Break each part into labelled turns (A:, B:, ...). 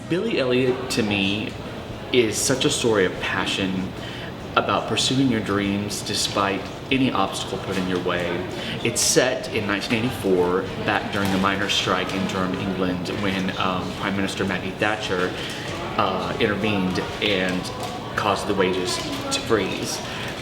A: Billy Elliot, to me, is such a story of passion about pursuing your dreams despite any obstacle put in your way. It's set in 1984, back during the miners' strike in Durham, England, when Prime Minister Maggie Thatcher intervened and caused the wages to freeze.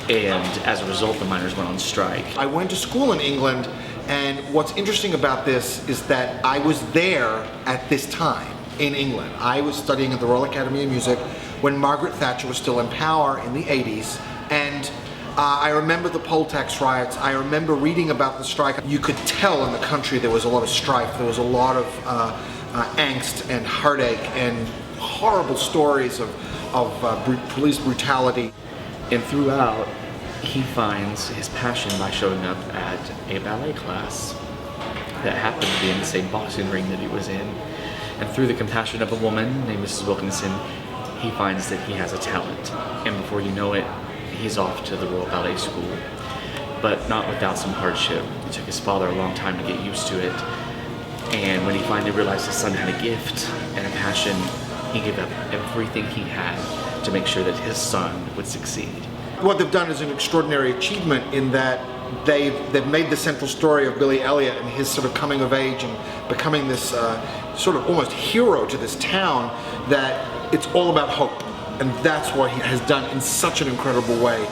A: And as a result, the miners went on strike.
B: I went to school in England, and what's interesting about this is that I was there at this time in England. I was studying at the Royal Academy of Music when Margaret Thatcher was still in power in the 80s, and I remember the poll tax riots. I remember reading about the strike. You could tell in the country there was a lot of strife. There was a lot of angst and heartache and horrible stories of police brutality.
A: And throughout, he finds his passion by showing up at a ballet class that happened to be in the same boxing ring that he was in. And through the compassion of a woman named Mrs. Wilkinson, he finds that he has a talent. And before you know it, he's off to the Royal Ballet School. But not without some hardship. It took his father a long time to get used to it. And when he finally realized his son had a gift and a passion, he gave up everything he had to make sure that his son would succeed.
B: What they've done is an extraordinary achievement in that they've made the central story of Billy Elliot and his sort of coming of age and becoming this sort of almost hero to this town, that it's all about hope. And that's what he has done in such an incredible way.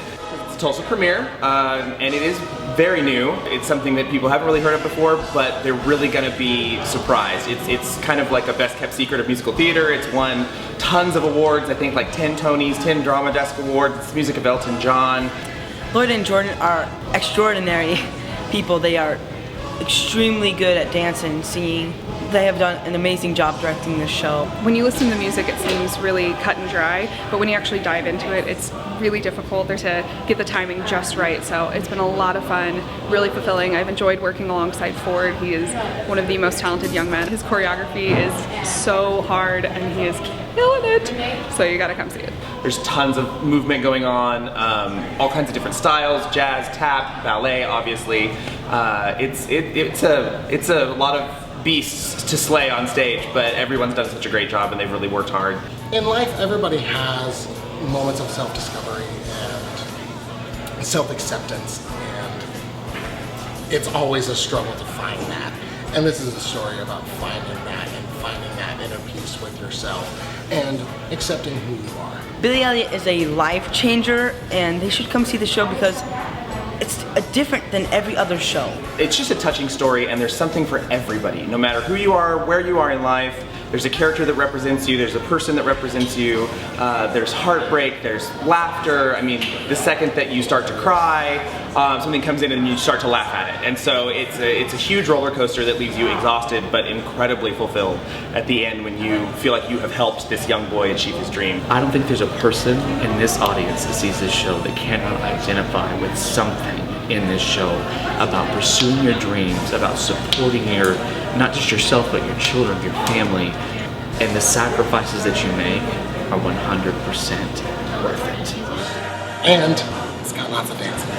C: It's a Tulsa premiere, and it is very new. It's something that people haven't really heard of before, but they're really going to be surprised. It's kind of like a best kept secret of musical theater. It's won tons of awards, I think like 10 Tonys, 10 Drama Desk Awards. It's the music of Elton John.
D: Lloyd and Jordan are extraordinary people. They are extremely good at dance and singing. They have done an amazing job directing this show.
E: When you listen to the music, it seems really cut and dry, but when you actually dive into it, it's really difficult to get the timing just right. So it's been a lot of fun, really fulfilling. I've enjoyed working alongside Ford. He is one of the most talented young men. His choreography is so hard and he is killing it. So you gotta come see it.
C: There's tons of movement going on, all kinds of different styles, jazz, tap, ballet, obviously. It's a lot of beasts to slay on stage, but everyone's done such a great job and they've really worked hard.
F: In life, everybody has moments of self-discovery and self-acceptance, and it's always a struggle to find that. And this is a story about finding that and finding that inner peace with yourself and accepting who you are.
D: Billy Elliot is a life changer, and they should come see the show because it's different than every other show.
C: It's just a touching story, and there's something for everybody. No matter who you are, where you are in life, there's a character that represents you, there's a person that represents you, there's heartbreak, there's laughter. I mean, the second that you start to cry, something comes in and you start to laugh at it. And so it's a huge roller coaster that leaves you exhausted but incredibly fulfilled at the end when you feel like you have helped this young boy achieve his dream.
A: I don't think there's a person in this audience that sees this show that cannot identify with something in this show about pursuing your dreams, about supporting your, not just yourself, but your children, your family, and the sacrifices that you make are 100% worth it.
F: And it's got lots of dancing.